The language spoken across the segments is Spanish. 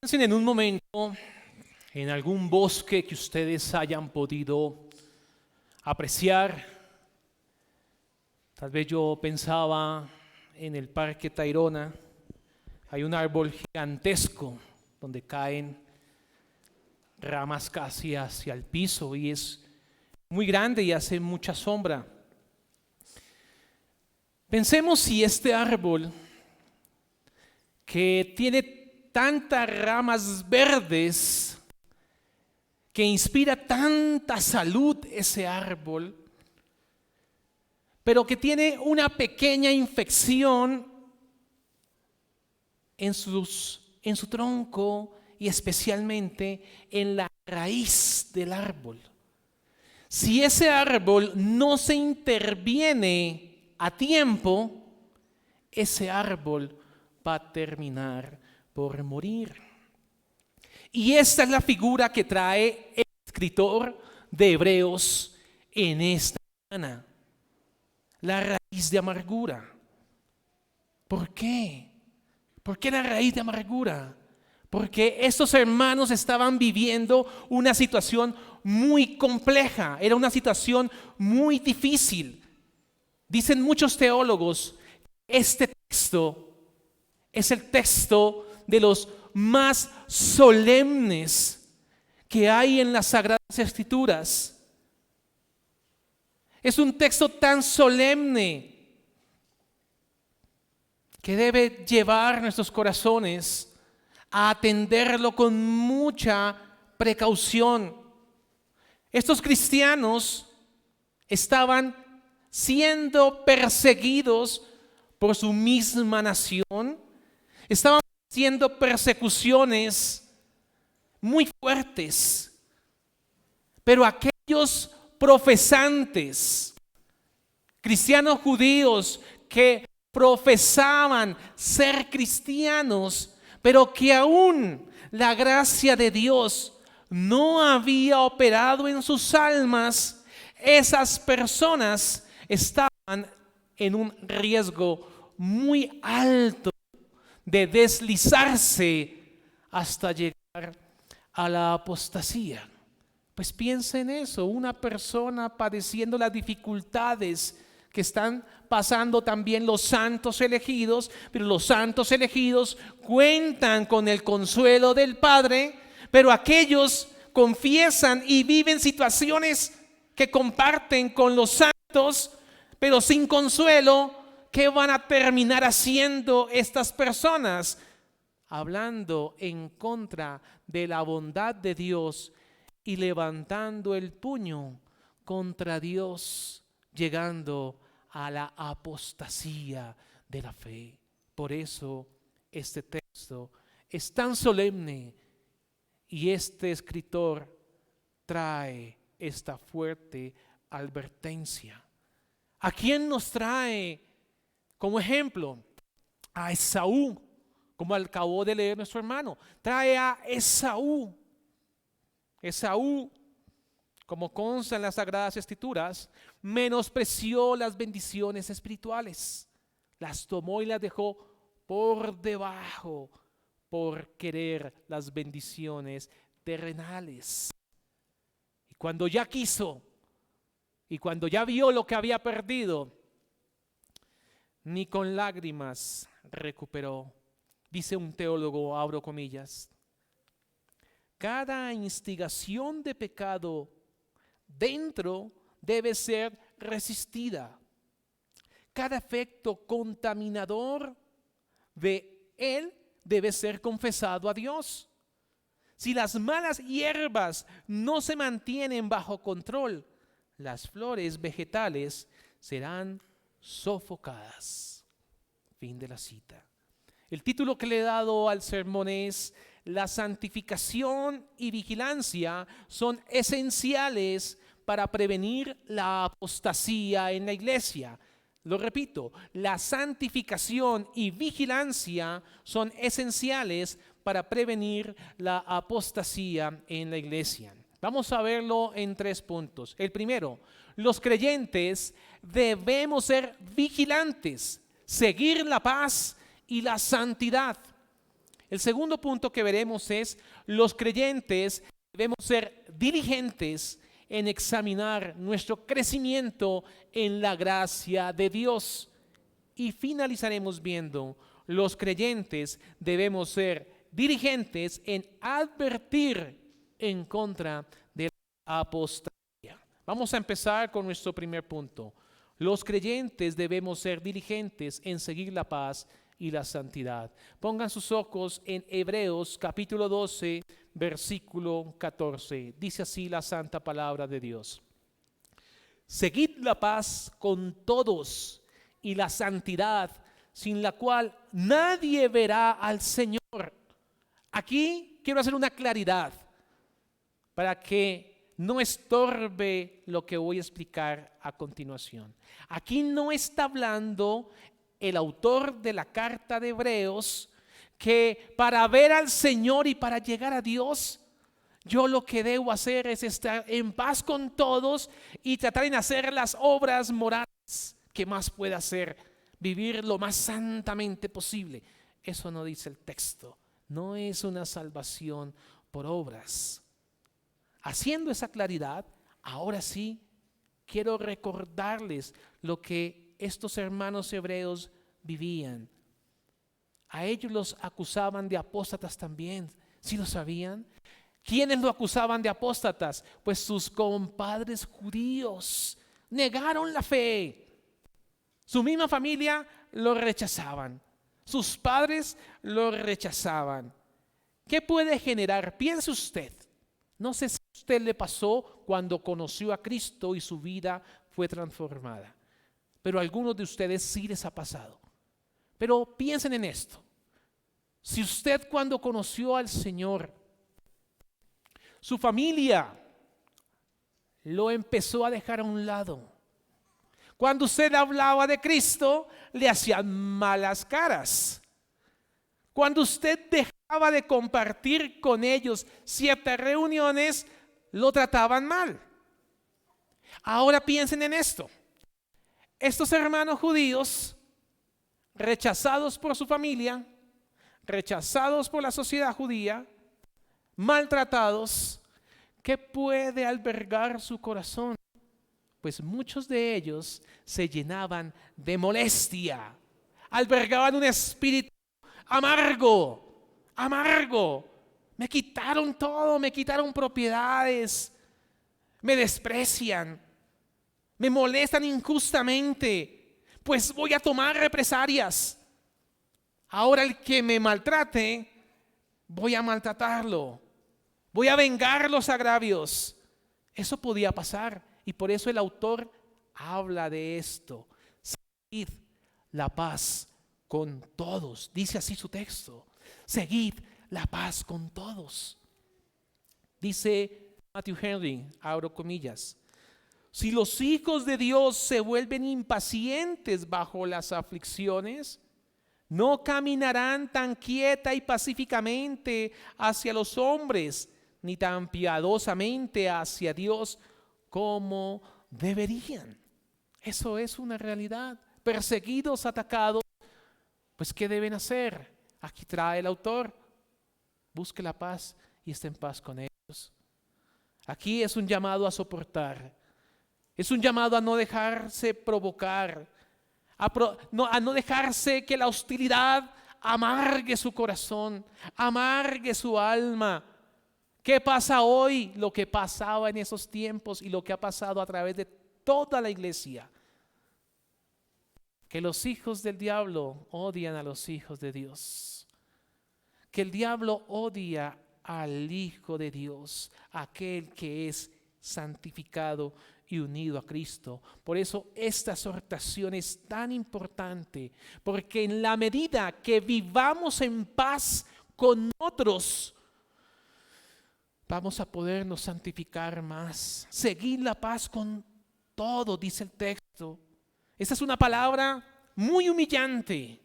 Piensen en un momento, en algún bosque que ustedes hayan podido apreciar. Tal vez yo pensaba en el Parque Tayrona. Hay un árbol gigantesco donde caen ramas casi hacia el piso y es muy grande y hace mucha sombra. Pensemos si este árbol que tiene tantas ramas verdes, que inspira tanta salud ese árbol, pero que tiene una pequeña infección en su tronco y especialmente en la raíz del árbol. Si ese árbol no se interviene a tiempo, ese árbol va a terminar por morir. Y esta es la figura que trae el escritor de Hebreos en esta mañana. La raíz de amargura. ¿Por qué? ¿Por qué la raíz de amargura? Porque estos hermanos estaban viviendo una situación muy compleja, era una situación muy difícil. Dicen muchos teólogos, este texto es el texto de los más solemnes que hay en las Sagradas Escrituras. Es un texto tan solemne que debe llevar nuestros corazones a atenderlo con mucha precaución. Estos cristianos estaban siendo perseguidos por su misma nación, estaban haciendo persecuciones muy fuertes, pero aquellos profesantes, cristianos judíos que profesaban ser cristianos, pero que aún la gracia de Dios no había operado en sus almas, esas personas estaban en un riesgo muy alto de deslizarse hasta llegar a la apostasía. Pues piensa en eso, una persona padeciendo las dificultades que están pasando también los santos elegidos, pero los santos elegidos cuentan con el consuelo del Padre, pero aquellos confiesan y viven situaciones que comparten con los santos, pero sin consuelo. ¿Qué van a terminar haciendo estas personas? Hablando en contra de la bondad de Dios y levantando el puño contra Dios, llegando a la apostasía de la fe. Por eso este texto es tan solemne y este escritor trae esta fuerte advertencia. ¿A quién nos trae como ejemplo? A Esaú, como acabó de leer nuestro hermano. Trae a Esaú. Esaú, como consta en las Sagradas Escrituras, menospreció las bendiciones espirituales. Las tomó y las dejó por debajo por querer las bendiciones terrenales. Y cuando ya quiso y cuando ya vio lo que había perdido, ni con lágrimas recuperó. Dice un teólogo, abro comillas, cada instigación de pecado dentro debe ser resistida. Cada efecto contaminador de él debe ser confesado a Dios. Si las malas hierbas no se mantienen bajo control, las flores vegetales serán sofocadas. Fin de la cita. El título que le he dado al sermón es: la santificación y vigilancia son esenciales para prevenir la apostasía en la iglesia. Lo repito, la santificación y vigilancia son esenciales para prevenir la apostasía en la iglesia. Vamos a verlo en 3 puntos. El primero, los creyentes debemos ser vigilantes, seguir la paz y la santidad. El segundo punto que veremos es: los creyentes debemos ser diligentes en examinar nuestro crecimiento en la gracia de Dios. Y finalizaremos viendo: los creyentes debemos ser diligentes en advertir en contra de la apostasía. Vamos a empezar con nuestro primer punto. Los creyentes debemos ser diligentes en seguir la paz y la santidad. Pongan sus ojos en Hebreos capítulo 12, versículo 14. Dice así la santa palabra de Dios: seguid la paz con todos y la santidad, sin la cual nadie verá al Señor. Aquí quiero hacer una claridad para que no estorbe lo que voy a explicar a continuación. Aquí no está hablando el autor de la carta de Hebreos que para ver al Señor y para llegar a Dios, yo lo que debo hacer es estar en paz con todos y tratar de hacer las obras morales que más pueda hacer, vivir lo más santamente posible. Eso no dice el texto. No es una salvación por obras. Haciendo esa claridad, ahora sí quiero recordarles lo que estos hermanos hebreos vivían. A ellos los acusaban de apóstatas también. ¿Sí lo sabían? ¿Quiénes lo acusaban de apóstatas? Pues sus compadres judíos negaron la fe. Su misma familia lo rechazaban. Sus padres lo rechazaban. ¿Qué puede generar? Piense usted. No sé si a usted le pasó cuando conoció a Cristo y su vida fue transformada, pero a algunos de ustedes sí les ha pasado. Pero piensen en esto: si usted cuando conoció al Señor, su familia lo empezó a dejar a un lado, cuando usted hablaba de Cristo le hacían malas caras, cuando usted dejaba de compartir con ellos ciertas reuniones, lo trataban mal. Ahora piensen en esto: estos hermanos judíos, rechazados por su familia, rechazados por la sociedad judía, maltratados, ¿qué puede albergar su corazón? Pues muchos de ellos se llenaban de molestia, albergaban un espíritu amargo. Me quitaron todo, me quitaron propiedades, me desprecian, me molestan injustamente, pues voy a tomar represalias. Ahora el que me maltrate, voy a maltratarlo, voy a vengar los agravios. Eso podía pasar, y por eso el autor habla de esto: seguid la paz con todos. Dice así su texto: seguid la paz con todos. Dice Matthew Henry, abro comillas: si los hijos de Dios se vuelven impacientes bajo las aflicciones, no caminarán tan quieta y pacíficamente hacia los hombres, ni tan piadosamente hacia Dios como deberían. Eso es una realidad. Perseguidos, atacados, pues ¿qué deben hacer? Aquí trae el autor: busque la paz y esté en paz con ellos. Aquí es un llamado a soportar, es un llamado a no dejarse provocar, a no dejarse que la hostilidad amargue su corazón, amargue su alma. ¿Qué pasa hoy? Lo que pasaba en esos tiempos y lo que ha pasado a través de toda la iglesia: que los hijos del diablo odian a los hijos de Dios, que el diablo odia al Hijo de Dios, aquel que es santificado y unido a Cristo. Por eso esta exhortación es tan importante, porque en la medida que vivamos en paz con otros, vamos a podernos santificar más. Seguir la paz con todo, dice el texto. Esta es una palabra muy humillante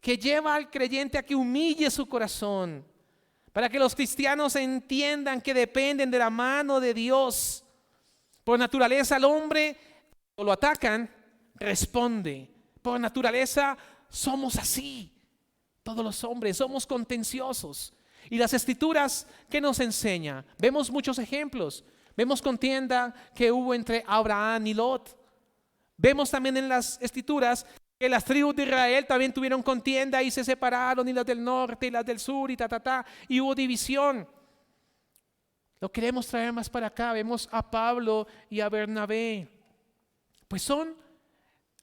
que lleva al creyente a que humille su corazón, para que los cristianos entiendan que dependen de la mano de Dios. Por naturaleza el hombre, cuando lo atacan, responde. Por naturaleza somos así. todos los hombres, somos contenciosos. Y las escrituras, ¿qué nos enseña? Vemos muchos ejemplos. Vemos contienda que hubo entre Abraham y Lot. Vemos también en las escrituras que las tribus de Israel también tuvieron contienda y se separaron, y las del norte y las del sur, y hubo división. Lo queremos traer más para acá. Vemos a Pablo y a Bernabé. Pues son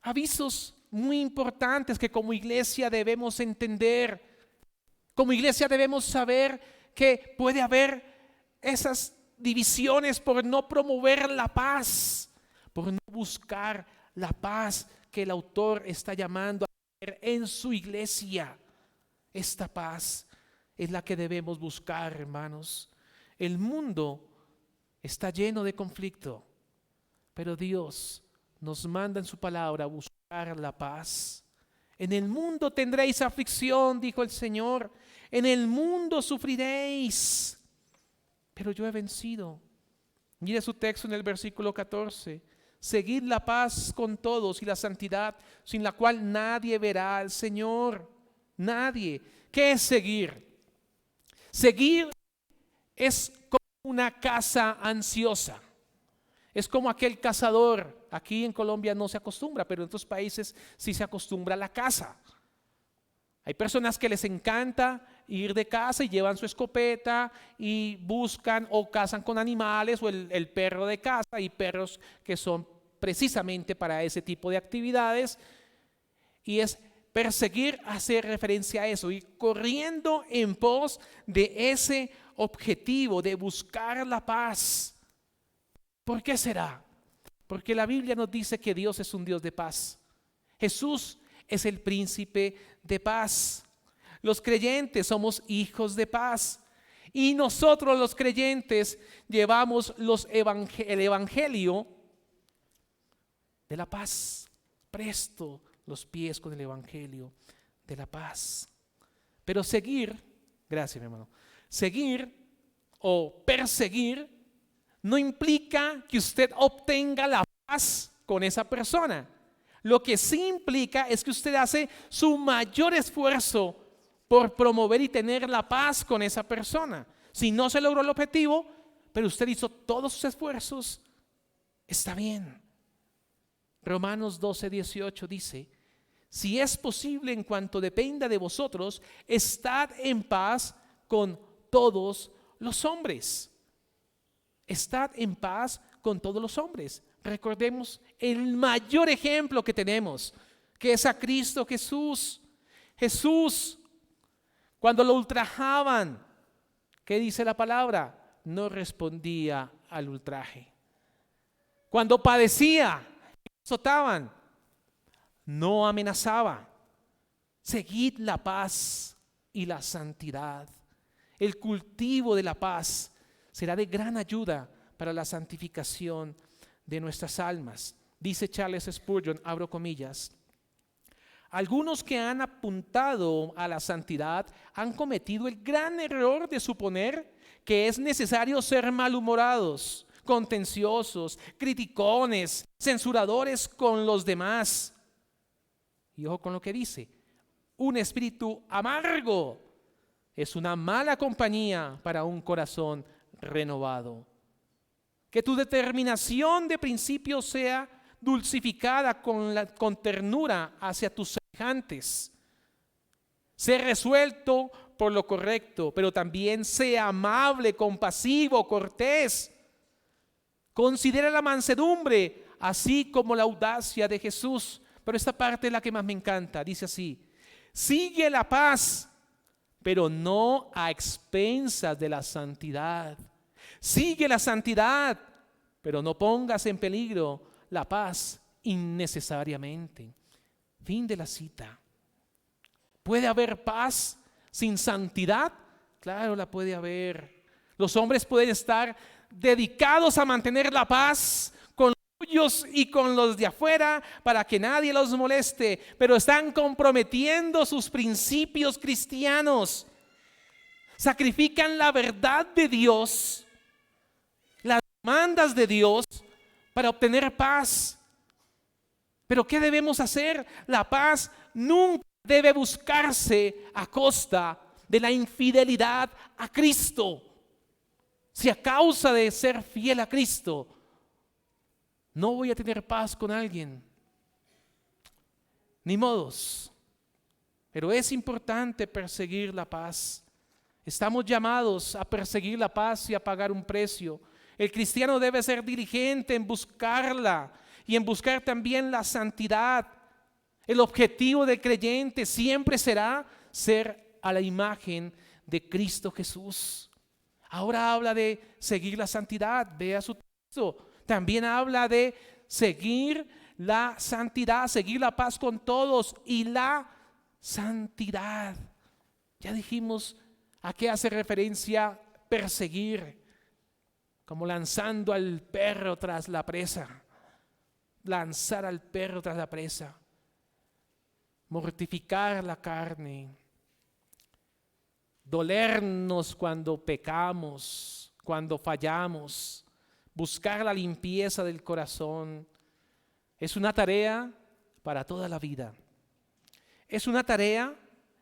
avisos muy importantes que como iglesia debemos entender. Como iglesia debemos saber que puede haber esas divisiones por no promover la paz, por no buscar la paz que el autor está llamando a tener en su iglesia. Esta paz es la que debemos buscar, hermanos. El mundo está lleno de conflicto, pero Dios nos manda en su palabra a buscar la paz. En el mundo tendréis aflicción, dijo el Señor. En el mundo sufriréis, pero yo he vencido. Mire su texto en el versículo 14. Seguid la paz con todos y la santidad, sin la cual nadie verá al Señor. Nadie. ¿Qué es seguir? Seguir es como una caza ansiosa. Es como aquel cazador. Aquí en Colombia no se acostumbra, pero en otros países sí se acostumbra a la caza. Hay personas que les encanta ir de caza y llevan su escopeta y buscan o cazan con animales, o el perro de caza. Hay perros que son precisamente para ese tipo de actividades, y es perseguir, hacer referencia a eso, y corriendo en pos de ese objetivo de buscar la paz. ¿Por qué será? Porque la Biblia nos dice que Dios es un Dios de paz. Jesús es el príncipe de paz. Los creyentes somos hijos de paz. Y nosotros los creyentes llevamos el evangelio de la paz. Presto los pies con el evangelio de la paz. Pero seguir, gracias mi hermano, seguir o perseguir no implica que usted obtenga la paz con esa persona. Lo que sí implica es que usted hace su mayor esfuerzo por promover y tener la paz con esa persona. Si no se logró el objetivo, pero usted hizo todos sus esfuerzos, está bien. Romanos 12:18 dice: si es posible, en cuanto dependa de vosotros, estad en paz con todos los hombres. Estad en paz con todos los hombres. Recordemos el mayor ejemplo que tenemos, que es a Cristo Jesús. Jesús, cuando lo ultrajaban, ¿qué dice la palabra? No respondía al ultraje. Cuando padecía, azotaban, no amenazaba. Seguid la paz y la santidad. El cultivo de la paz será de gran ayuda para la santificación de nuestras almas. Dice Charles Spurgeon, abro comillas: algunos que han apuntado a la santidad han cometido el gran error de suponer que es necesario ser malhumorados, contenciosos, criticones, censuradores con los demás. Y ojo con lo que dice: un espíritu amargo es una mala compañía para un corazón renovado. Que tu determinación de principio sea dulcificada con ternura hacia tus semejantes. Sé resuelto por lo correcto, pero también sea amable, compasivo, cortés. Considera la mansedumbre, así como la audacia de Jesús. Pero esta parte es la que más me encanta. Dice así: sigue la paz, pero no a expensas de la santidad. Sigue la santidad, pero no pongas en peligro la paz innecesariamente. Fin de la cita. ¿Puede haber paz sin santidad? Claro, la puede haber. Los hombres pueden estar dedicados a mantener la paz con los suyos y con los de afuera para que nadie los moleste, pero están comprometiendo sus principios cristianos. Sacrifican la verdad de Dios, las demandas de Dios, para obtener paz. Pero ¿qué debemos hacer? La paz nunca debe buscarse a costa de la infidelidad a Cristo. Si a causa de ser fiel a Cristo no voy a tener paz con alguien, ni modos. Pero es importante perseguir la paz. Estamos llamados a perseguir la paz y a pagar un precio. El cristiano debe ser diligente en buscarla y en buscar también la santidad. El objetivo del creyente siempre será ser a la imagen de Cristo Jesús. Ahora habla de seguir la santidad, vea su texto. También habla de seguir la santidad, seguir la paz con todos y la santidad. Ya dijimos a qué hace referencia perseguir, como lanzando al perro tras la presa. Lanzar al perro tras la presa. Mortificar la carne. Dolernos cuando pecamos, cuando fallamos. Buscar la limpieza del corazón. Es una tarea para toda la vida. Es una tarea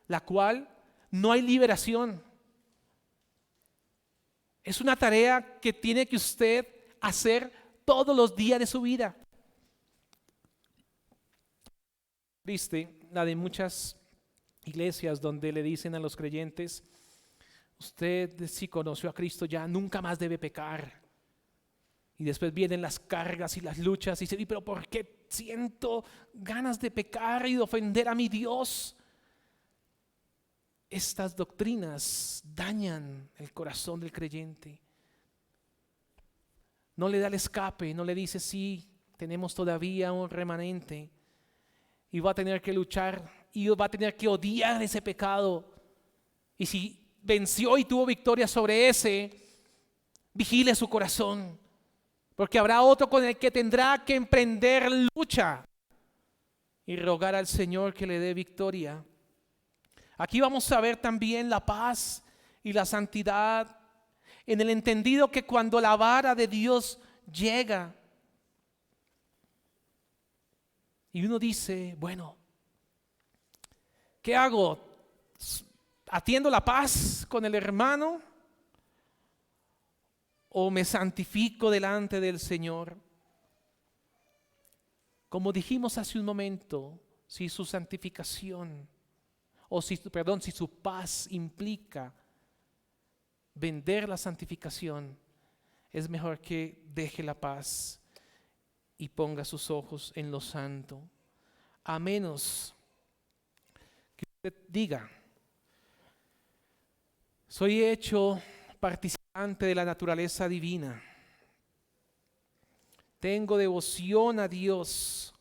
la cual no hay liberación. Es una tarea que tiene que usted hacer todos los días de su vida. ¿Viste? La de muchas iglesias donde le dicen a los creyentes: usted si conoció a Cristo ya nunca más debe pecar. Y después vienen las cargas y las luchas y dice: pero ¿por qué siento ganas de pecar y de ofender a mi Dios? Estas doctrinas dañan el corazón del creyente. No le da el escape, no le dice: sí, tenemos todavía un remanente y va a tener que luchar y va a tener que odiar ese pecado. Y si venció y tuvo victoria sobre ese, vigile su corazón, porque habrá otro con el que tendrá que emprender lucha y rogar al Señor que le dé victoria. Aquí vamos a ver también la paz y la santidad en el entendido que cuando la vara de Dios llega y uno dice: bueno, ¿qué hago? ¿Atiendo la paz con el hermano o me santifico delante del Señor? Como dijimos hace un momento, si su santificación si su paz implica vender la santificación, es mejor que deje la paz y ponga sus ojos en lo santo. A menos que usted diga: soy hecho participante de la naturaleza divina, tengo devoción a Dios,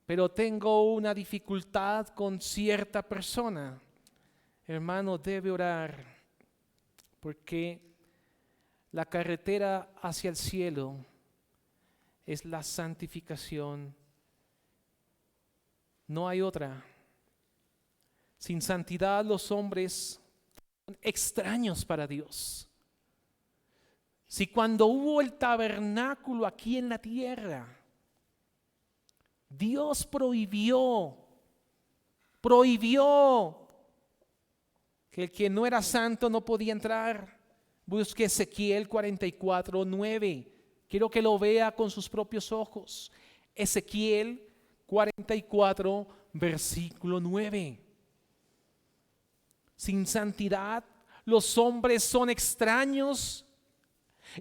pero tengo una dificultad con cierta persona. Hermano, debe orar, porque la carretera hacia el cielo es la santificación. No hay otra. Sin santidad los hombres son extraños para Dios. Si cuando hubo el tabernáculo aquí en la tierra, Dios prohibió que el que no era santo no podía entrar. Busque Ezequiel 44:9. Quiero que lo vea con sus propios ojos. Ezequiel 44, versículo 9. Sin santidad los hombres son extraños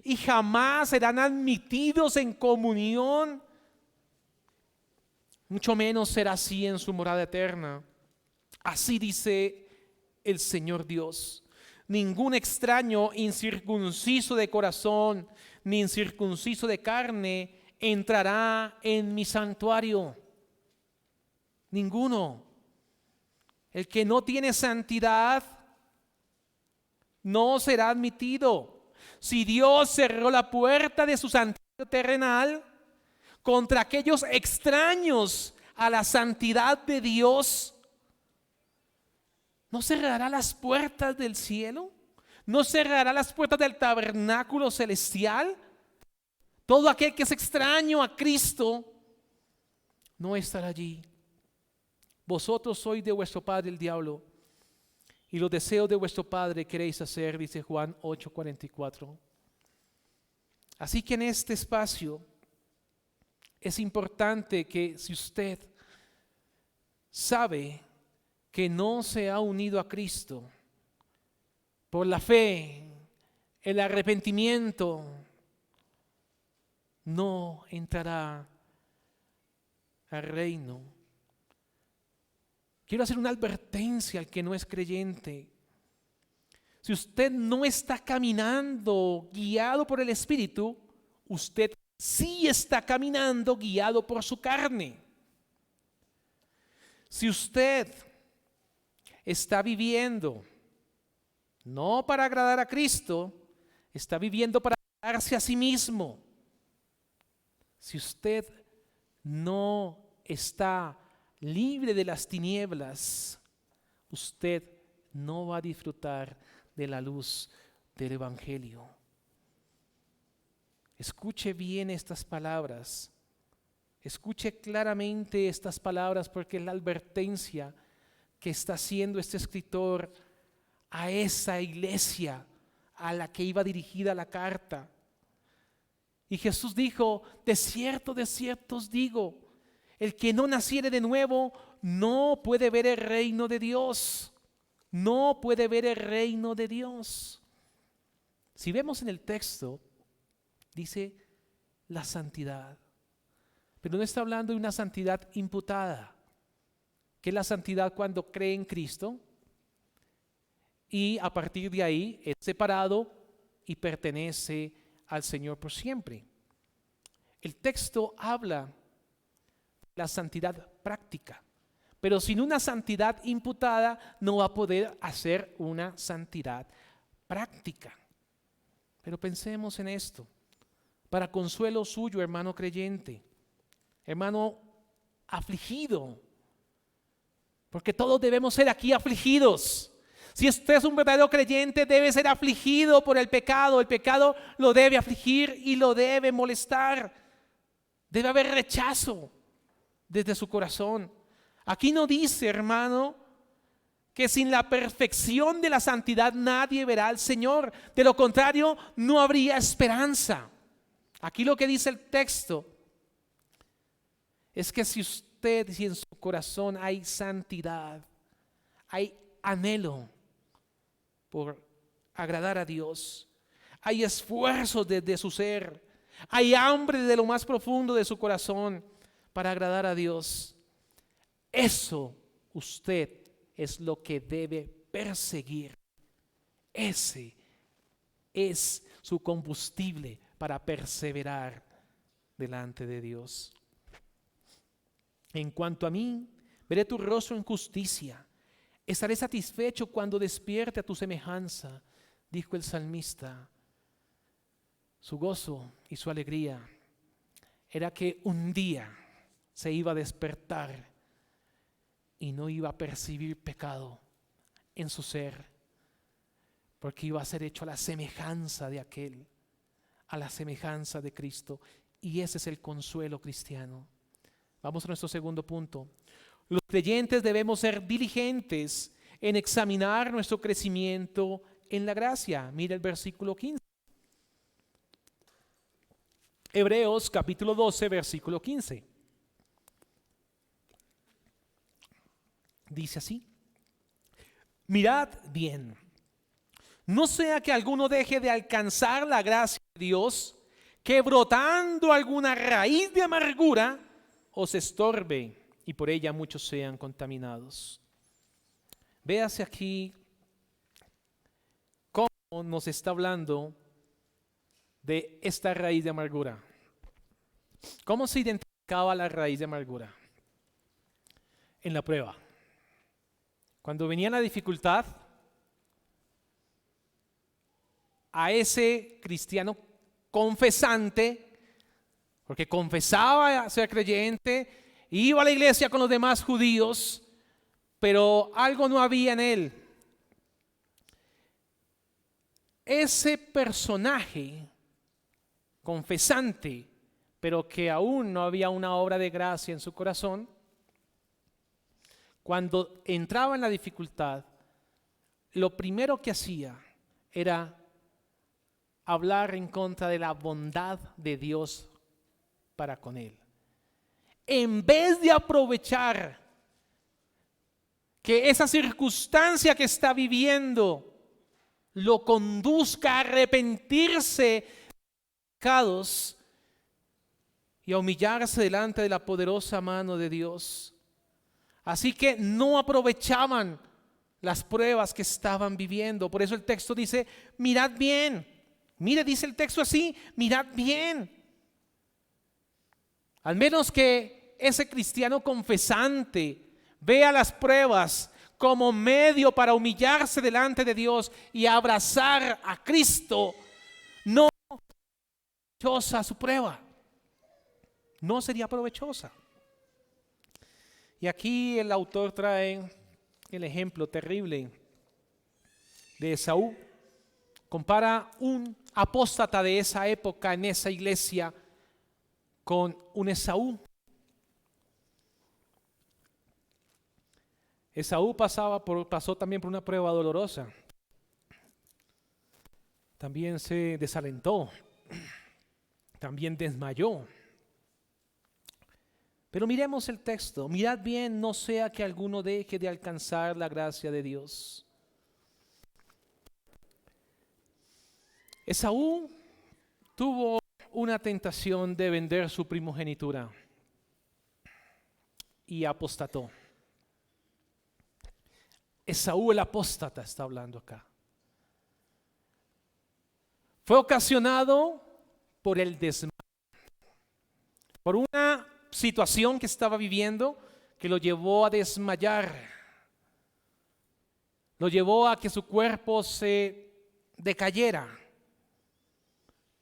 y jamás serán admitidos en comunión. Mucho menos será así en su morada eterna. Así dice el Señor Dios: ningún extraño incircunciso de corazón ni incircunciso de carne entrará en mi santuario. Ninguno. El que no tiene santidad no será admitido. Si Dios cerró la puerta de su santuario terrenal contra aquellos extraños a la santidad de Dios, ¿no cerrará las puertas del cielo? ¿No cerrará las puertas del tabernáculo celestial? Todo aquel que es extraño a Cristo no estará allí. vosotros sois de vuestro padre el diablo, y los deseos de vuestro padre queréis hacer, dice Juan 8:44. Así que en este espacio es importante que si usted sabe que no se ha unido a Cristo por la fe, el arrepentimiento, no entrará al reino. Quiero hacer una advertencia al que no es creyente. Si usted no está caminando guiado por el Espíritu, usted sí está caminando guiado por su carne. Si usted está viviendo no para agradar a Cristo, está viviendo para agradarse a sí mismo. Si usted no está libre de las tinieblas, usted no va a disfrutar de la luz del Evangelio. Escuche bien estas palabras. Escuche claramente estas palabras porque es la advertencia que está haciendo este escritor a esa iglesia a la que iba dirigida la carta. Y Jesús dijo: de cierto os digo, el que no naciere de nuevo no puede ver el reino de Dios. No puede ver el reino de Dios. Si vemos en el texto, dice la santidad. Pero no está hablando de una santidad imputada, que es la santidad cuando cree en Cristo y a partir de ahí es separado y pertenece al Señor por siempre. El texto habla de la santidad práctica, pero sin una santidad imputada no va a poder hacer una santidad práctica. Pero pensemos en esto, para consuelo suyo, hermano creyente, hermano afligido, porque todos debemos ser aquí afligidos. Si usted es un verdadero creyente, debe ser afligido por el pecado. El pecado lo debe afligir y lo debe molestar. Debe haber rechazo desde su corazón. Aquí no dice, hermano, que sin la perfección de la santidad nadie verá al Señor. De lo contrario, no habría esperanza. Aquí lo que dice el texto es que si en su corazón hay santidad, hay anhelo por agradar a Dios, hay esfuerzo desde su ser, hay hambre desde lo más profundo de su corazón para agradar a Dios, eso usted es lo que debe perseguir. Ese es su combustible para perseverar delante de Dios. En cuanto a mí, veré tu rostro en justicia. Estaré satisfecho cuando despierte a tu semejanza, dijo el salmista. Su gozo y su alegría era que un día se iba a despertar y no iba a percibir pecado en su ser, porque iba a ser hecho a la semejanza de aquel, a la semejanza de Cristo. Y ese es el consuelo cristiano. Vamos a nuestro segundo punto. Los creyentes debemos ser diligentes en examinar nuestro crecimiento en la gracia. Mira el versículo 15. Hebreos capítulo 12, versículo 15. Dice así: mirad bien, no sea que alguno deje de alcanzar la gracia de Dios, que brotando alguna raíz de amargura os estorbe y por ella muchos sean contaminados. Véase aquí cómo nos está hablando de esta raíz de amargura. ¿Cómo se identificaba la raíz de amargura? En la prueba. Cuando venía la dificultad, a ese cristiano confesante, porque confesaba ser creyente, iba a la iglesia con los demás judíos, pero algo no había en él. Ese personaje confesante, pero que aún no había una obra de gracia en su corazón, cuando entraba en la dificultad, lo primero que hacía era hablar en contra de la bondad de Dios para con él. En vez de aprovechar que esa circunstancia que está viviendo lo conduzca a arrepentirse de pecados y a humillarse delante de la poderosa mano de Dios. Así que no aprovechaban las pruebas que estaban viviendo. Por eso el texto dice, mirad bien. Mire, dice el texto así, mirad bien. Al menos que ese cristiano confesante vea las pruebas como medio para humillarse delante de Dios y abrazar a Cristo, no sería provechosa su prueba. No sería provechosa. Y aquí el autor trae el ejemplo terrible de Esaú. Compara un apóstata de esa época en esa iglesia con un Esaú. Esaú pasó también por una prueba dolorosa. También se desalentó. También desmayó. Pero miremos el texto. Mirad bien, no sea que alguno deje de alcanzar la gracia de Dios. Esaú tuvo una tentación de vender su primogenitura y apostató. Esaú el apóstata está hablando acá. Fue ocasionado por el desmayo, por una situación que estaba viviendo que lo llevó a desmayar, lo llevó a que su cuerpo se decayera.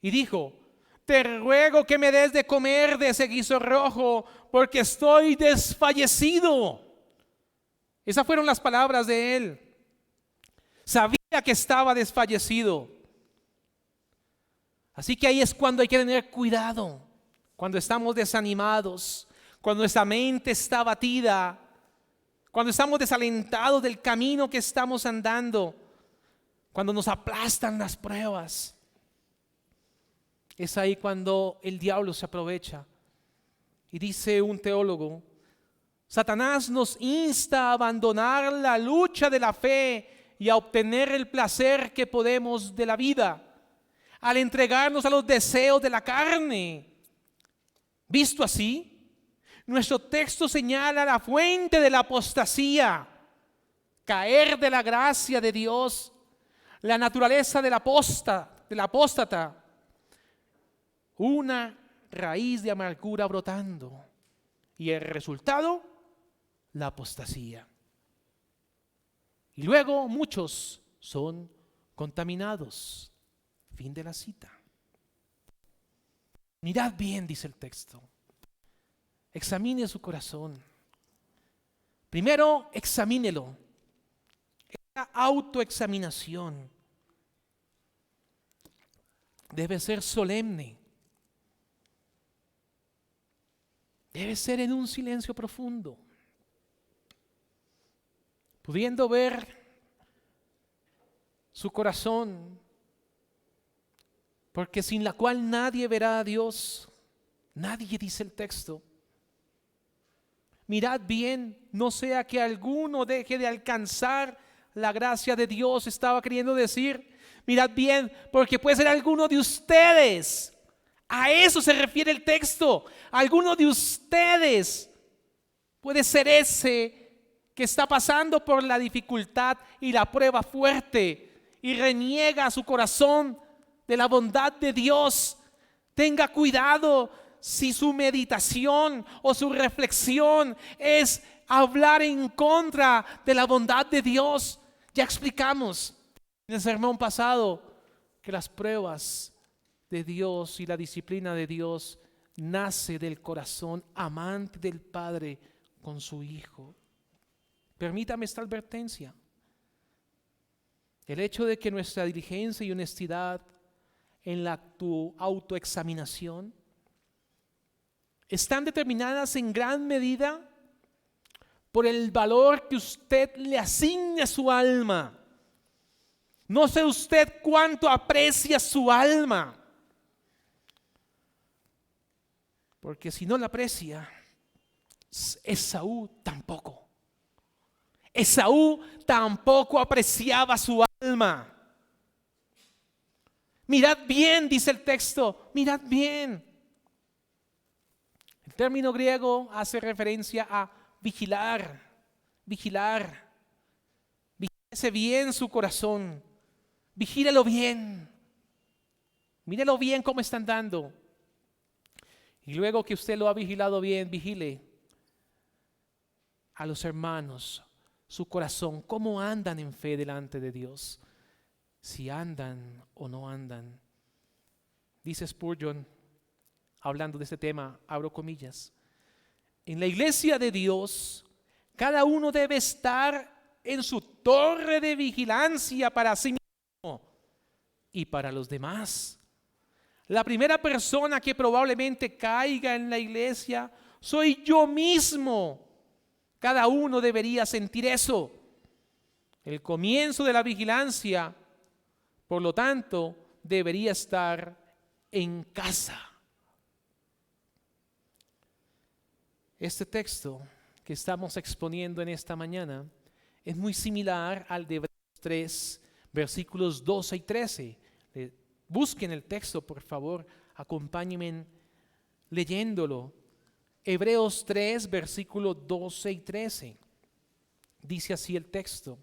Y dijo, te ruego que me des de comer de ese guiso rojo, porque estoy desfallecido. Esas fueron las palabras de él. Sabía que estaba desfallecido. Así que ahí es cuando hay que tener cuidado. Cuando estamos desanimados, cuando nuestra mente está abatida, cuando estamos desalentados del camino que estamos andando, cuando nos aplastan las pruebas. Es ahí cuando el diablo se aprovecha. Y dice un teólogo, Satanás nos insta a abandonar la lucha de la fe y a obtener el placer que podemos de la vida, al entregarnos a los deseos de la carne. Visto así, nuestro texto señala la fuente de la apostasía, caer de la gracia de Dios, la naturaleza del apóstata, una raíz de amargura brotando, y el resultado, la apostasía. Y luego muchos son contaminados. Fin de la cita. Mirad bien, dice el texto. Examine su corazón. Primero, examínelo. Esta autoexaminación debe ser solemne. Debe ser en un silencio profundo, pudiendo ver su corazón, porque sin la cual nadie verá a Dios. Nadie, dice el texto. Mirad bien, no sea que alguno deje de alcanzar la gracia de Dios, estaba queriendo decir. Mirad bien, porque puede ser alguno de ustedes. A eso se refiere el texto. Alguno de ustedes puede ser ese que está pasando por la dificultad y la prueba fuerte y reniega su corazón de la bondad de Dios. Tenga cuidado si su meditación o su reflexión es hablar en contra de la bondad de Dios. Ya explicamos en el sermón pasado que las pruebas de Dios y la disciplina de Dios nace del corazón amante del Padre con su Hijo. Permítame esta advertencia. El hecho de que nuestra diligencia y honestidad en la autoexaminación están determinadas en gran medida por el valor que usted le asigne a su alma. No sé usted cuánto aprecia su alma. Porque si no la aprecia, Esaú tampoco. Esaú tampoco apreciaba su alma. Mirad bien, dice el texto, mirad bien. El término griego hace referencia a vigilar, vigilar. Vigílese bien su corazón, vigílelo bien. Mírelo bien cómo está andando. Y luego que usted lo ha vigilado bien, vigile a los hermanos, su corazón, cómo andan en fe delante de Dios, si andan o no andan. Dice Spurgeon, hablando de este tema, abro comillas, en la iglesia de Dios, cada uno debe estar en su torre de vigilancia para sí mismo y para los demás. La primera persona que probablemente caiga en la iglesia soy yo mismo. Cada uno debería sentir eso. El comienzo de la vigilancia, por lo tanto, debería estar en casa. Este texto que estamos exponiendo en esta mañana es muy similar al de Hebreos 3, versículos 12 y 13. Busquen el texto, por favor, acompáñenme leyéndolo. Hebreos 3, versículos 12 y 13. Dice así el texto.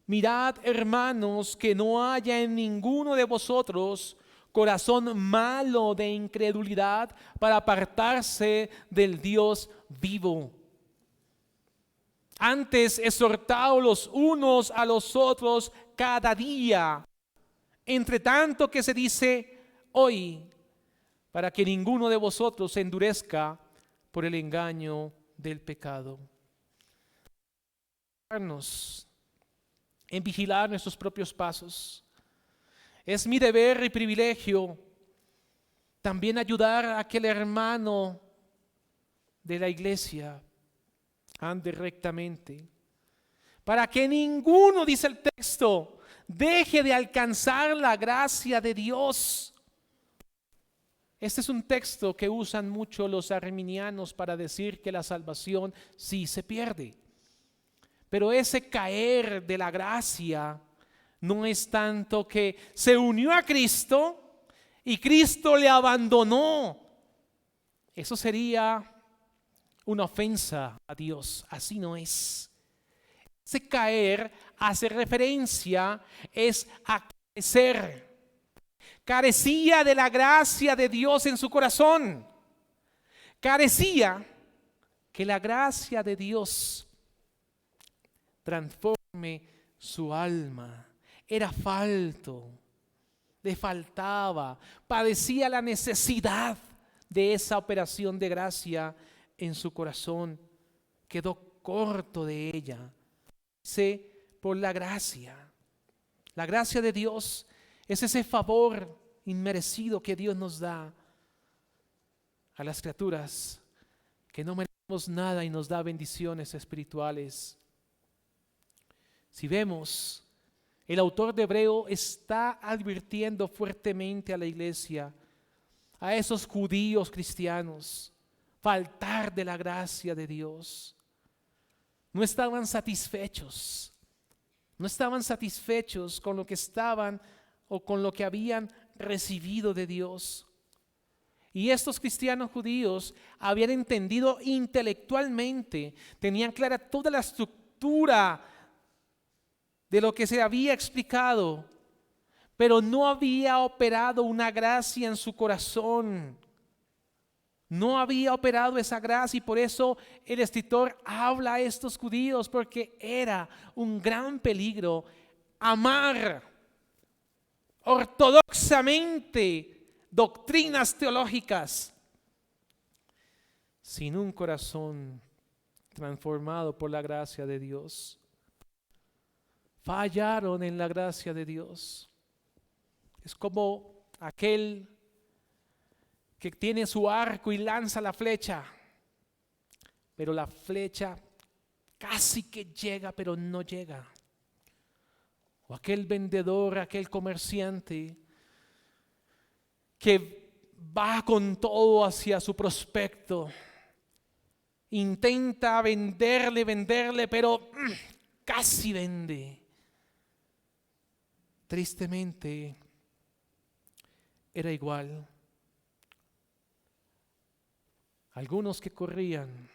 Mirad, hermanos, que no haya en ninguno de vosotros corazón malo de incredulidad para apartarse del Dios vivo. Antes exhortaos los unos a los otros cada día, entre tanto que se dice hoy, para que ninguno de vosotros se endurezca por el engaño del pecado. En vigilar nuestros propios pasos. Es mi deber y privilegio también ayudar a que el hermano de la iglesia ande rectamente, para que ninguno, dice el texto, deje de alcanzar la gracia de Dios. Este es un texto que usan mucho los arminianos para decir que la salvación sí se pierde. Pero ese caer de la gracia no es tanto que se unió a Cristo y Cristo le abandonó. Eso sería una ofensa a Dios. Así no es. Ese caer hace referencia es a carecer. Carecía de la gracia de Dios en su corazón. Carecía que la gracia de Dios transforme su alma. Era falto, le faltaba, padecía la necesidad de esa operación de gracia en su corazón. Quedó corto de ella. Por la gracia. La gracia de Dios es ese favor inmerecido que Dios nos da a las criaturas que no merecemos nada y nos da bendiciones espirituales. Si vemos, el autor de Hebreo está advirtiendo fuertemente a la iglesia, a esos judíos cristianos, faltar de la gracia de Dios. No estaban satisfechos. No estaban satisfechos con lo que estaban o con lo que habían recibido de Dios. Y estos cristianos judíos habían entendido intelectualmente, tenían clara toda la estructura de lo que se había explicado, pero no había operado una gracia en su corazón. No había operado esa gracia y por eso el escritor habla a estos judíos, porque era un gran peligro amar ortodoxamente doctrinas teológicas sin un corazón transformado por la gracia de Dios. Fallaron en la gracia de Dios. Es como aquel que tiene su arco y lanza la flecha, pero la flecha casi que llega, pero no llega. O aquel vendedor, aquel comerciante que va con todo hacia su prospecto, intenta venderle, pero casi vende. Tristemente, era igual. Algunos que corrían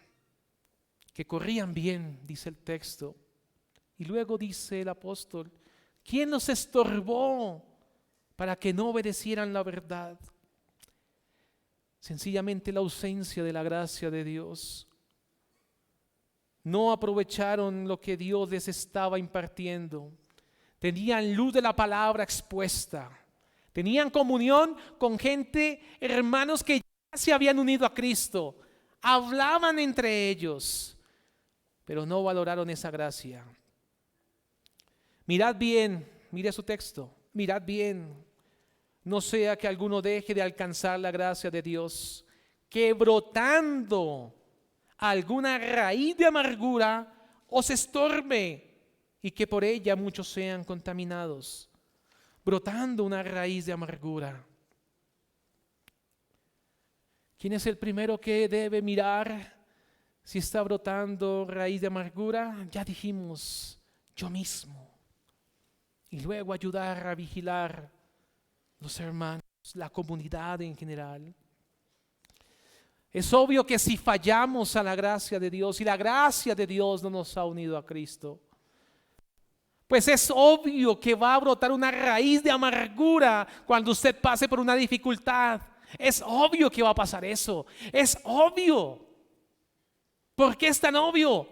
bien, dice el texto. Y luego dice el apóstol, ¿quién los estorbó para que no obedecieran la verdad? Sencillamente la ausencia de la gracia de Dios. No aprovecharon lo que Dios les estaba impartiendo. Tenían luz de la palabra expuesta. Tenían comunión con gente, hermanos que ya se habían unido a Cristo. Hablaban entre ellos, pero no valoraron esa gracia. Mirad bien, mire su texto, mirad bien. No sea que alguno deje de alcanzar la gracia de Dios, que brotando alguna raíz de amargura os estorbe y que por ella muchos sean contaminados. Brotando una raíz de amargura. ¿Quién es el primero que debe mirar si está brotando raíz de amargura? Ya dijimos, yo mismo. Y luego ayudar a vigilar los hermanos, la comunidad en general. Es obvio que si fallamos a la gracia de Dios y la gracia de Dios no nos ha unido a Cristo, pues es obvio que va a brotar una raíz de amargura cuando usted pase por una dificultad. Es obvio que va a pasar eso. Es obvio. ¿Por qué es tan obvio?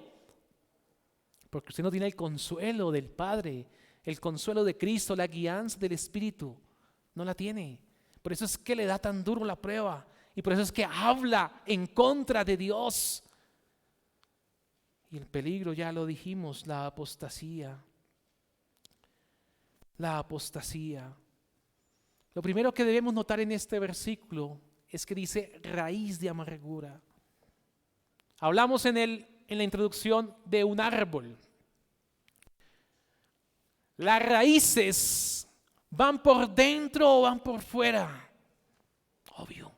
Porque usted no tiene el consuelo del Padre, el consuelo de Cristo, la guianza del Espíritu. No la tiene. Por eso es que le da tan duro la prueba. Y por eso es que habla en contra de Dios. Y el peligro, ya lo dijimos, la apostasía. La apostasía. Lo primero que debemos notar en este versículo es que dice raíz de amargura. Hablamos en la introducción de un árbol. Las raíces van por dentro o van por fuera. Obvio,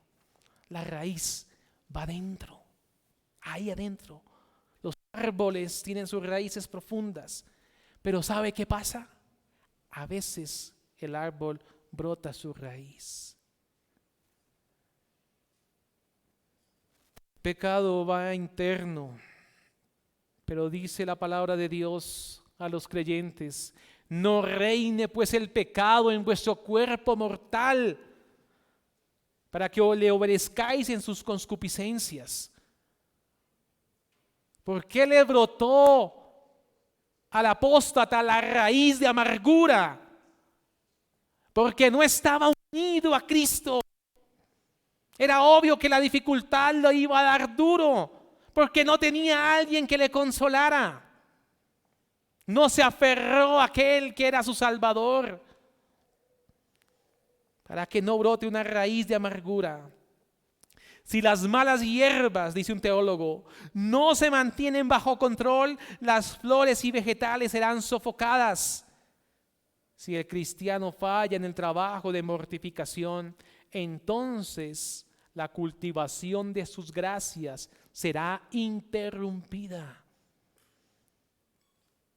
la raíz va adentro, ahí adentro. Los árboles tienen sus raíces profundas, pero ¿sabe qué pasa? A veces el árbol brota su raíz. Pecado va interno, pero dice la palabra de Dios a los creyentes: no reine pues el pecado en vuestro cuerpo mortal, para que le obedezcáis en sus concupiscencias. ¿Por qué le brotó al apóstata la raíz de amargura? Porque no estaba unido a Cristo. Era obvio que la dificultad lo iba a dar duro, porque no tenía a alguien que le consolara. No se aferró a aquel que era su Salvador, para que no brote una raíz de amargura. Si las malas hierbas, dice un teólogo, no se mantienen bajo control, las flores y vegetales serán sofocadas. Si el cristiano falla en el trabajo de mortificación, entonces la cultivación de sus gracias será interrumpida.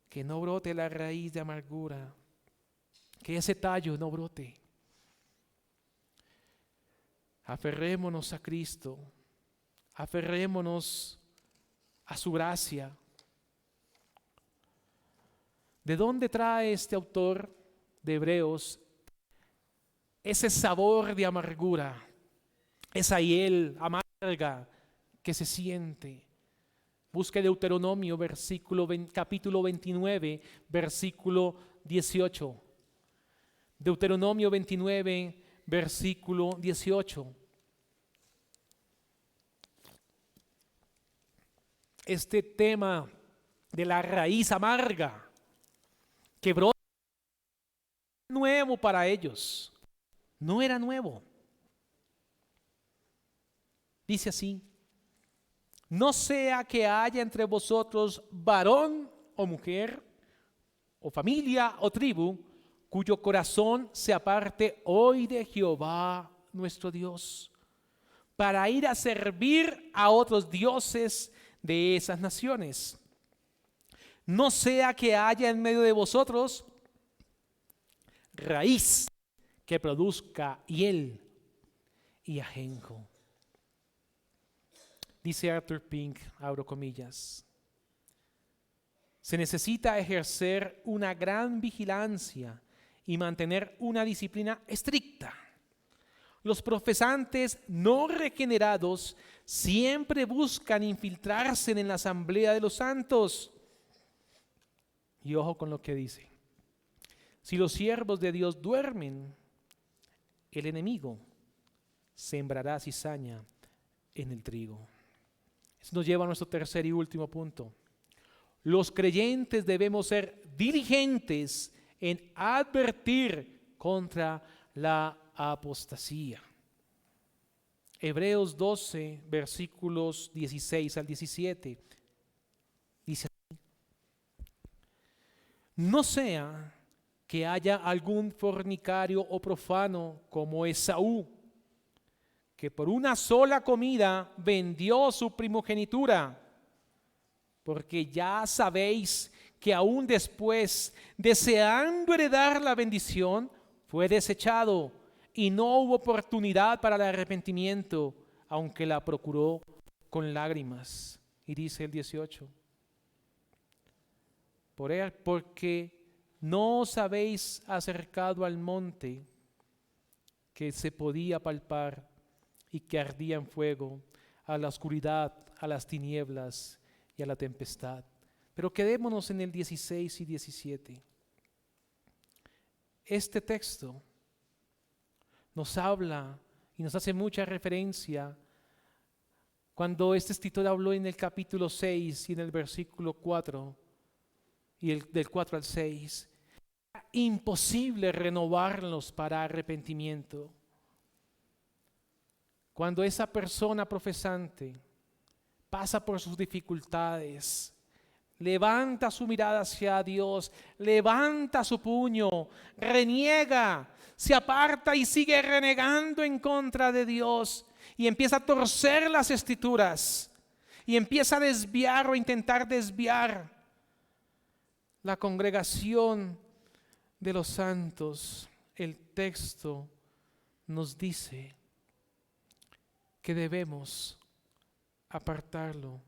Que no brote la raíz de amargura, que ese tallo no brote. Aferrémonos a Cristo, aferrémonos a su gracia. ¿De dónde trae este autor de Hebreos ese sabor de amargura, esa hiel amarga que se siente? Busque Deuteronomio capítulo 29, versículo 18. Deuteronomio 29, versículo 18. Este tema de la raíz amarga que brota nuevo para ellos. No era nuevo. Dice así: No sea que haya entre vosotros varón o mujer, o familia o tribu, cuyo corazón se aparte hoy de Jehová nuestro Dios, para ir a servir a otros dioses de esas naciones. No sea que haya en medio de vosotros raíz que produzca hiel y ajenjo. Dice Arthur Pink, abro comillas, se necesita ejercer una gran vigilancia y mantener una disciplina estricta. Los profesantes no regenerados siempre buscan infiltrarse en la asamblea de los santos. Y ojo con lo que dice. Si los siervos de Dios duermen, el enemigo sembrará cizaña en el trigo. Eso nos lleva a nuestro tercer y último punto. Los creyentes debemos ser diligentes en advertir contra la apostasía. Hebreos 12, versículos 16 al 17. Dice así: no sea que haya algún fornicario o profano como Esaú, que por una sola comida vendió su primogenitura, porque ya sabéis que aún después, deseando heredar la bendición, fue desechado y no hubo oportunidad para el arrepentimiento, aunque la procuró con lágrimas. Y dice el 18, porque no os habéis acercado al monte que se podía palpar y que ardía en fuego, a la oscuridad, a las tinieblas y a la tempestad. Pero quedémonos en el 16 y 17. Este texto nos habla y nos hace mucha referencia cuando este escritor habló en el capítulo 6 y en el versículo 4 y del 4 al 6. Imposible renovarlos para arrepentimiento. Cuando esa persona profesante pasa por sus dificultades, levanta su mirada hacia Dios, levanta su puño, reniega, se aparta y sigue renegando en contra de Dios y empieza a torcer las escrituras y empieza a desviar o intentar desviar la congregación de los santos. El texto nos dice que debemos apartarlo.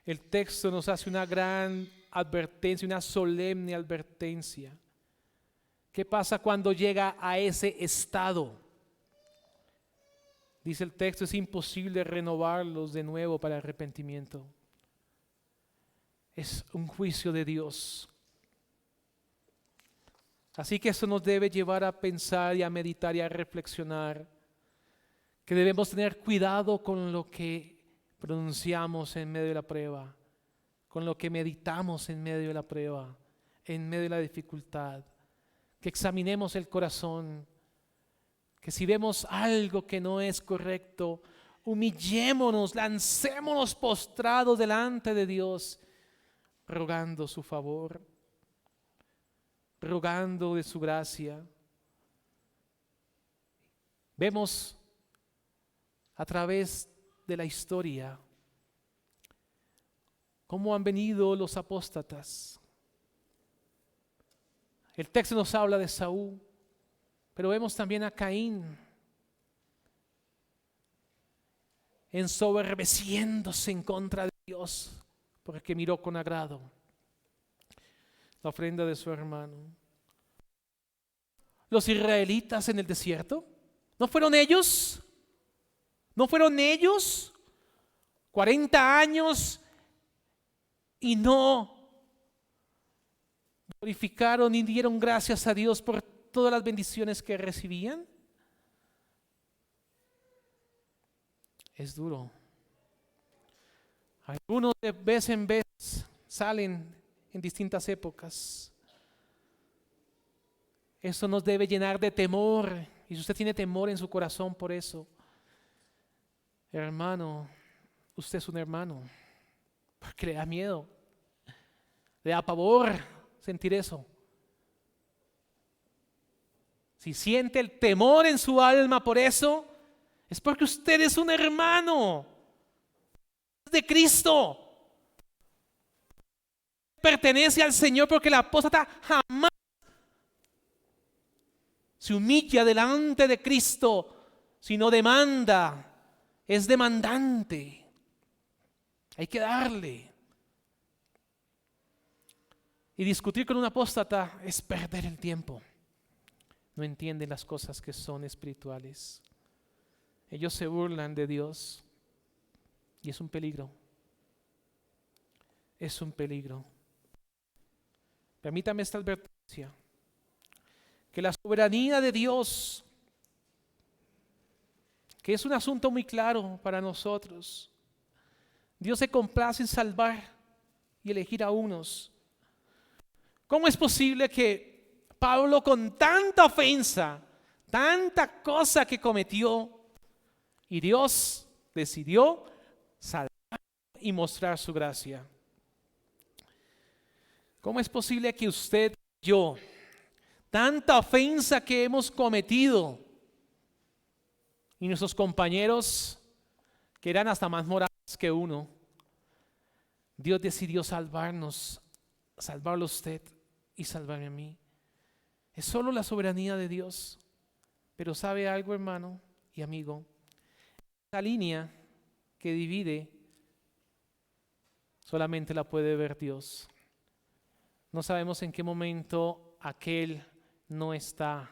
El texto nos hace una gran advertencia, una solemne advertencia. ¿Qué pasa cuando llega a ese estado? Dice el texto, es imposible renovarlos de nuevo para arrepentimiento. Es un juicio de Dios. Así que eso nos debe llevar a pensar y a meditar y a reflexionar que debemos tener cuidado con lo que pronunciamos en medio de la prueba, con lo que meditamos en medio de la prueba, en medio de la dificultad, que examinemos el corazón, que si vemos algo que no es correcto, humillémonos, lancémonos postrados delante de Dios, rogando su favor, rogando de su gracia. Vemos a través de la historia cómo han venido los apóstatas. El texto nos habla de Saúl, pero vemos también a Caín ensoberbeciéndose en contra de Dios porque miró con agrado la ofrenda de su hermano. Los israelitas en el desierto, ¿no fueron ellos? ¿No fueron ellos 40 años y no glorificaron ni dieron gracias a Dios por todas las bendiciones que recibían? Es duro. Algunos de vez en vez salen en distintas épocas. Eso nos debe llenar de temor. Y si usted tiene temor en su corazón por eso, hermano, usted es un hermano, porque le da miedo, le da pavor sentir eso. Si siente el temor en su alma por eso, es porque usted es un hermano de Cristo. Pertenece al Señor, porque el apóstata jamás se humilla delante de Cristo, sino demanda, es demandante. Hay que darle. Y discutir con un apóstata es perder el tiempo. No entienden las cosas que son espirituales. Ellos se burlan de Dios y es un peligro. Es un peligro. Permítame esta advertencia, que la soberanía de Dios, que es un asunto muy claro para nosotros, Dios se complace en salvar y elegir a unos. ¿Cómo es posible que Pablo, con tanta ofensa, tanta cosa que cometió, y Dios decidió salvar y mostrar su gracia? ¿Cómo es posible que usted y yo, tanta ofensa que hemos cometido, y nuestros compañeros, que eran hasta más morales que uno, Dios decidió salvarnos, salvarlo a usted y salvarme a mí? Es solo la soberanía de Dios. Pero ¿sabe algo, hermano y amigo? La línea que divide solamente la puede ver Dios. No sabemos en qué momento aquel no está.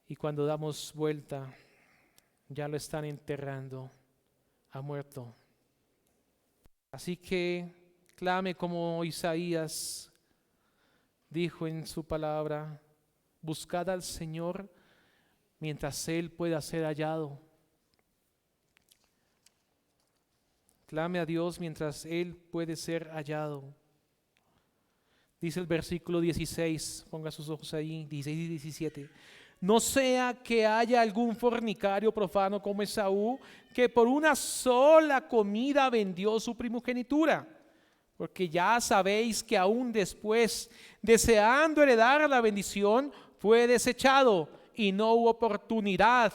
Y cuando damos vuelta, ya lo están enterrando. Ha muerto. Así que clame como Isaías dijo en su palabra: buscad al Señor mientras Él pueda ser hallado. Clame a Dios mientras Él puede ser hallado. Dice el versículo 16, ponga sus ojos ahí, 16 y 17. No sea que haya algún fornicario profano como Esaú, que por una sola comida vendió su primogenitura. Porque ya sabéis que aún después, deseando heredar la bendición, fue desechado y no hubo oportunidad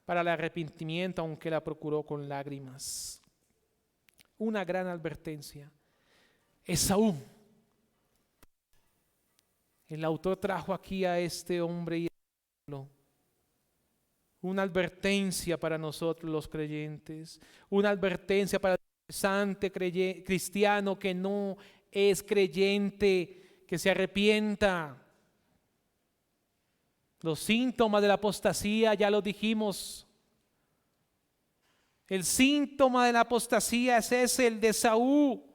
para el arrepentimiento, aunque la procuró con lágrimas. Una gran advertencia. Esaú. El autor trajo aquí a este hombre y una advertencia para nosotros los creyentes, una advertencia para el interesante cristiano que no es creyente, que se arrepienta. Los síntomas de la apostasía ya lo dijimos. El síntoma de la apostasía es ese, el de Esaú,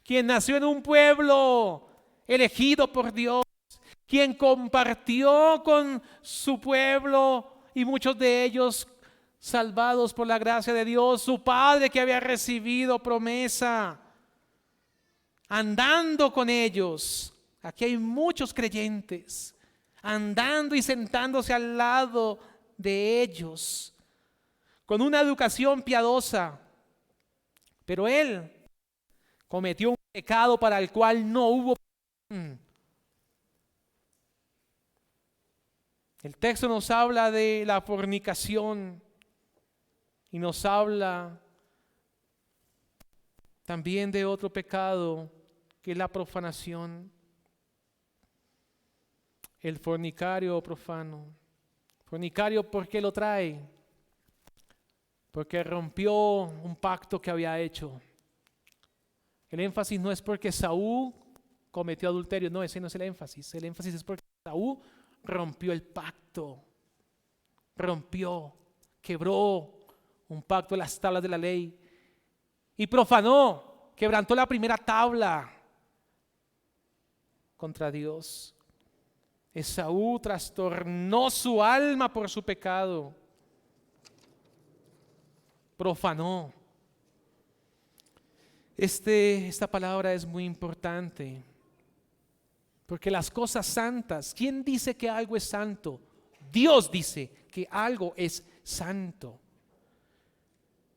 quien nació en un pueblo elegido por Dios, quien compartió con su pueblo y muchos de ellos salvados por la gracia de Dios, su padre que había recibido promesa, andando con ellos. Aquí hay muchos creyentes andando y sentándose al lado de ellos, con una educación piadosa, pero él cometió un pecado para el cual no hubo perdón. El texto nos habla de la fornicación y nos habla también de otro pecado, que es la profanación. El fornicario profano. Fornicario, ¿por qué lo trae? Porque rompió un pacto que había hecho. El énfasis no es porque Saúl cometió adulterio, no, ese no es el énfasis. El énfasis es porque Saúl rompió el pacto, quebró un pacto de las tablas de la ley y profanó, quebrantó la primera tabla contra Dios. Esaú trastornó su alma por su pecado, profanó. Esta palabra es muy importante, porque las cosas santas, ¿quién dice que algo es santo? Dios dice que algo es santo.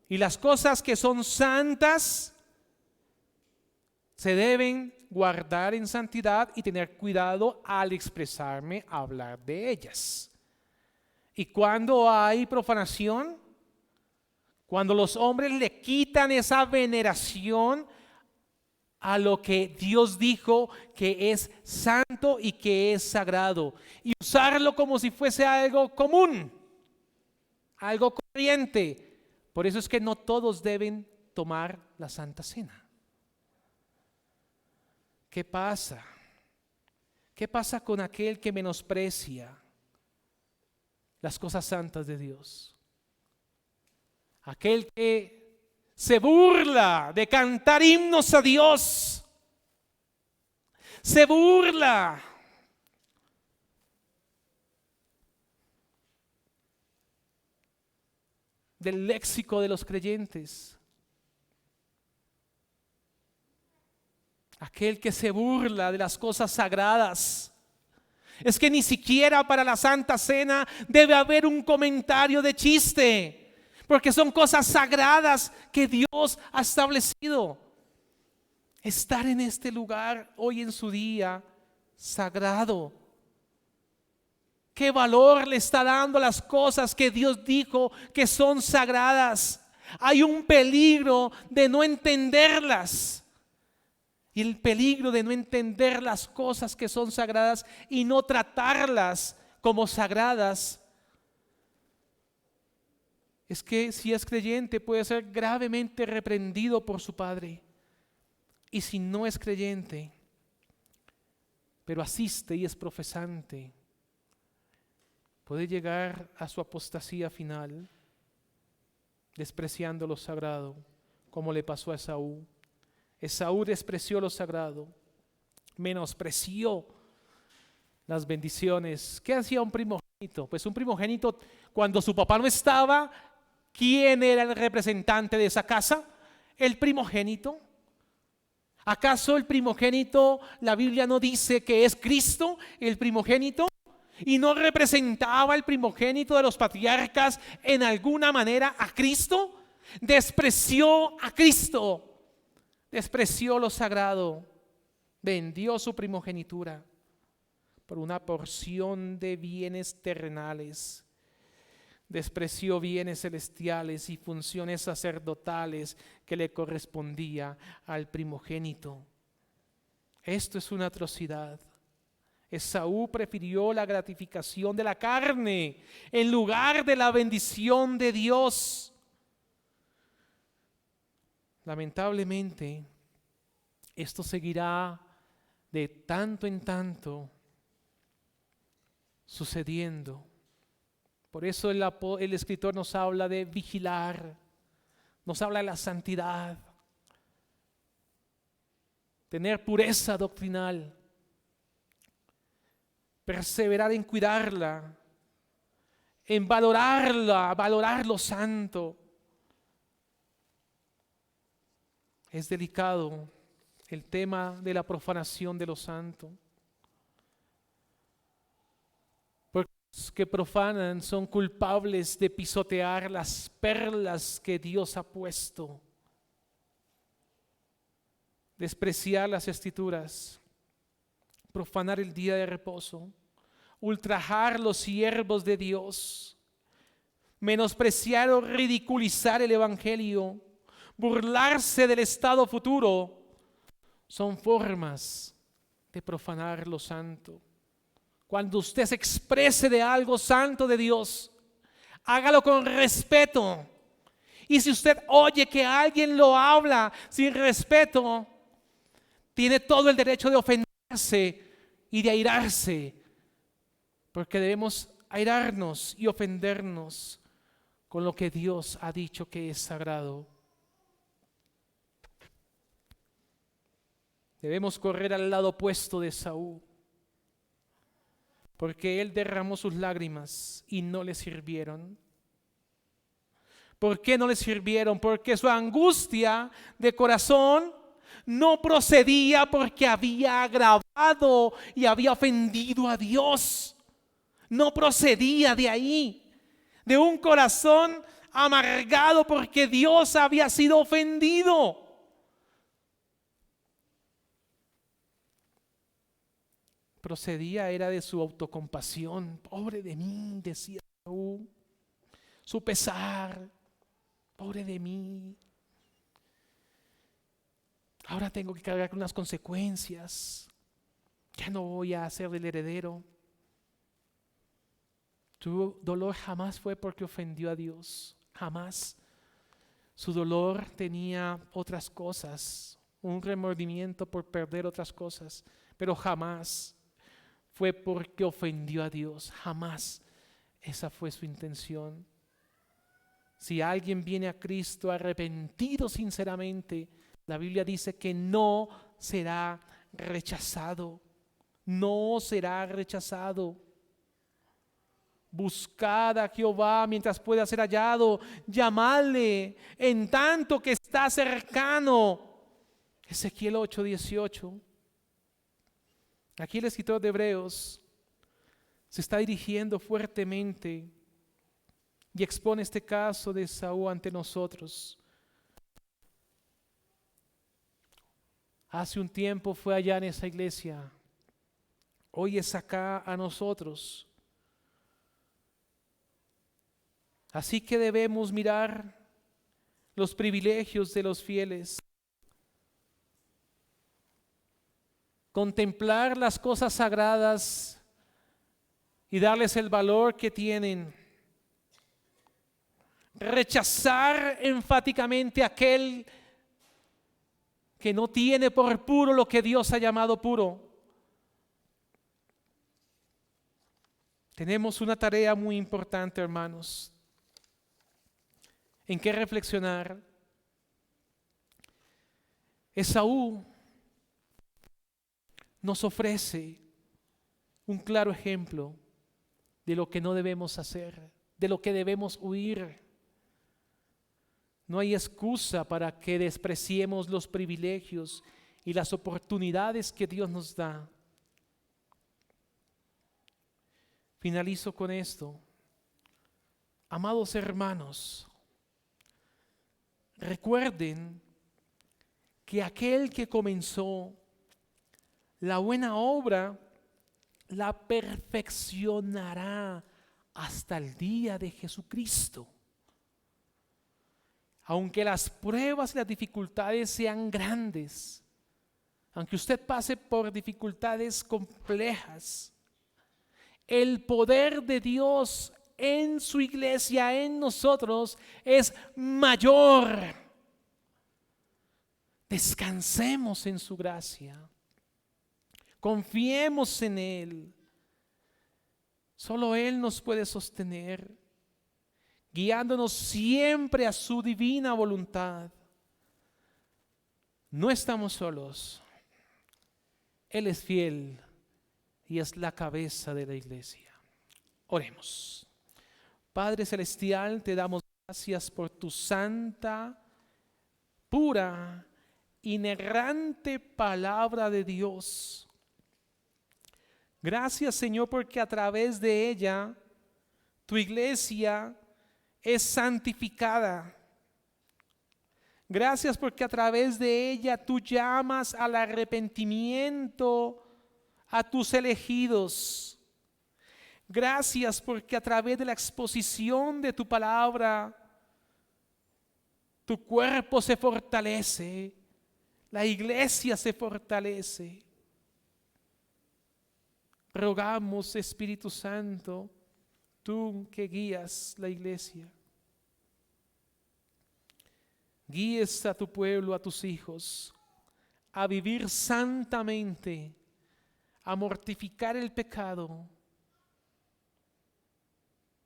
Y las cosas que son santas se deben guardar en santidad y tener cuidado al expresarme, hablar de ellas. Y cuando hay profanación, cuando los hombres le quitan esa veneración a lo que Dios dijo que es santo y que es sagrado, y usarlo como si fuese algo común, algo corriente. Por eso es que no todos deben tomar la Santa Cena. ¿Qué pasa? ¿Qué pasa con aquel que menosprecia las cosas santas de Dios? Aquel que se burla de cantar himnos a Dios, se burla del léxico de los creyentes, aquel que se burla de las cosas sagradas. Es que ni siquiera para la Santa Cena debe haber un comentario de chiste, porque son cosas sagradas que Dios ha establecido. Estar en este lugar hoy en su día sagrado. ¿Qué valor le está dando a las cosas que Dios dijo que son sagradas? Hay un peligro de no entenderlas. Y el peligro de no entender las cosas que son sagradas y no tratarlas como sagradas es que si es creyente puede ser gravemente reprendido por su padre. Y si no es creyente, pero asiste y es profesante, puede llegar a su apostasía final, despreciando lo sagrado, como le pasó a Esaú. Esaú despreció lo sagrado, menospreció las bendiciones. ¿Qué hacía un primogénito? Pues un primogénito, cuando su papá no estaba, ¿quién era el representante de esa casa? El primogénito. ¿Acaso el primogénito, la Biblia no dice que es Cristo el primogénito? ¿Y no representaba el primogénito de los patriarcas en alguna manera a Cristo? Despreció a Cristo. Despreció lo sagrado, vendió su primogenitura por una porción de bienes terrenales, despreció bienes celestiales y funciones sacerdotales que le correspondía al primogénito. Esto es una atrocidad. Esaú prefirió la gratificación de la carne en lugar de la bendición de Dios. Lamentablemente, esto seguirá de tanto en tanto sucediendo. Por eso el escritor nos habla de vigilar, nos habla de la santidad, tener pureza doctrinal, perseverar en cuidarla, en valorarla, valorar lo santo. Es delicado el tema de la profanación de lo santo. Porque los que profanan son culpables de pisotear las perlas que Dios ha puesto, despreciar las escrituras, profanar el día de reposo, ultrajar los siervos de Dios, menospreciar o ridiculizar el evangelio, burlarse del estado futuro, son formas de profanar lo santo. Cuando usted se exprese de algo santo de Dios, hágalo con respeto. Y si usted oye que alguien lo habla sin respeto, tiene todo el derecho de ofenderse y de airarse, porque debemos airarnos y ofendernos con lo que Dios ha dicho que es sagrado. Debemos correr al lado opuesto de Esaú, porque él derramó sus lágrimas y no le sirvieron. ¿Por qué no le sirvieron? Porque su angustia de corazón no procedía porque había agravado y había ofendido a Dios. No procedía de ahí, de un corazón amargado porque Dios había sido ofendido. Procedía era de su autocompasión. Pobre de mí, decía Saúl. Su pesar. Pobre de mí. Ahora tengo que cargar con las consecuencias. Ya no voy a ser el heredero. Su dolor jamás fue porque ofendió a Dios. Jamás. Su dolor tenía otras cosas. Un remordimiento por perder otras cosas. Pero jamás fue porque ofendió a Dios. Jamás esa fue su intención. Si alguien viene a Cristo arrepentido sinceramente, la Biblia dice que no será rechazado. No será rechazado. Buscad a Jehová mientras pueda ser hallado. Llamadle en tanto que está cercano. Ezequiel 8:18. Aquí el escritor de Hebreos se está dirigiendo fuertemente y expone este caso de Saúl ante nosotros. Hace un tiempo fue allá en esa iglesia. Hoy es acá a nosotros. Así que debemos mirar los privilegios de los fieles. Contemplar las cosas sagradas y darles el valor que tienen. Rechazar enfáticamente a aquel que no tiene por puro lo que Dios ha llamado puro. Tenemos una tarea muy importante, hermanos, en qué reflexionar. Esaú nos ofrece un claro ejemplo de lo que no debemos hacer, de lo que debemos huir. No hay excusa para que despreciemos los privilegios y las oportunidades que Dios nos da. Finalizo con esto. Amados hermanos, recuerden que aquel que comenzó la buena obra la perfeccionará hasta el día de Jesucristo. Aunque las pruebas y las dificultades sean grandes, aunque usted pase por dificultades complejas, el poder de Dios en su iglesia, en nosotros, es mayor. Descansemos en su gracia. Confiemos en Él. Solo Él nos puede sostener, guiándonos siempre a su divina voluntad. No estamos solos. Él es fiel y es la cabeza de la iglesia. Oremos. Padre Celestial, te damos gracias por tu santa, pura, inerrante palabra de Dios. Gracias, Señor, porque a través de ella tu iglesia es santificada. Gracias porque a través de ella tú llamas al arrepentimiento a tus elegidos. Gracias porque a través de la exposición de tu palabra tu cuerpo se fortalece, la iglesia se fortalece. Rogamos, Espíritu Santo, tú que guías la iglesia, guíes a tu pueblo, a tus hijos, a vivir santamente, a mortificar el pecado,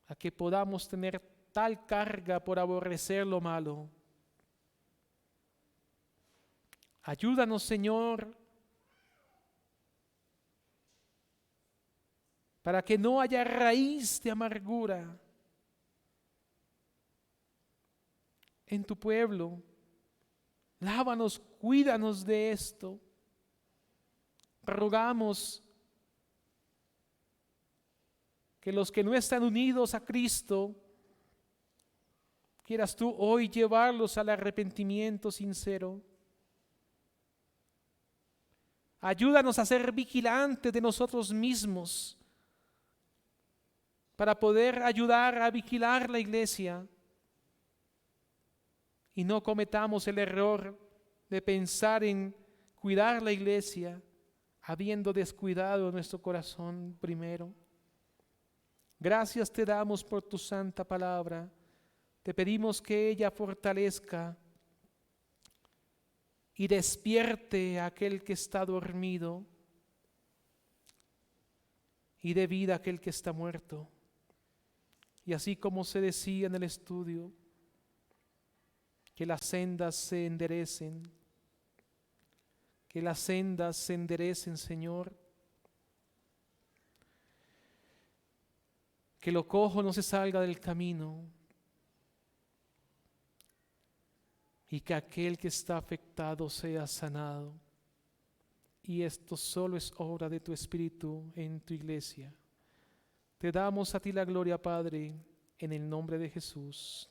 a que podamos tener tal carga por aborrecer lo malo. Ayúdanos, Señor, para que no haya raíz de amargura en tu pueblo. Lávanos, cuídanos de esto. Rogamos que los que no están unidos a Cristo, quieras tú hoy llevarlos al arrepentimiento sincero. Ayúdanos a ser vigilantes de nosotros mismos para poder ayudar a vigilar la iglesia y no cometamos el error de pensar en cuidar la iglesia habiendo descuidado nuestro corazón primero. Gracias te damos por tu santa palabra. Te pedimos que ella fortalezca y despierte a aquel que está dormido y dé vida a aquel que está muerto. Y así como se decía en el estudio, que las sendas se enderecen, que las sendas se enderecen, Señor. Que lo cojo no se salga del camino y que aquel que está afectado sea sanado. Y esto solo es obra de tu Espíritu en tu iglesia. Te damos a ti la gloria, Padre, en el nombre de Jesús.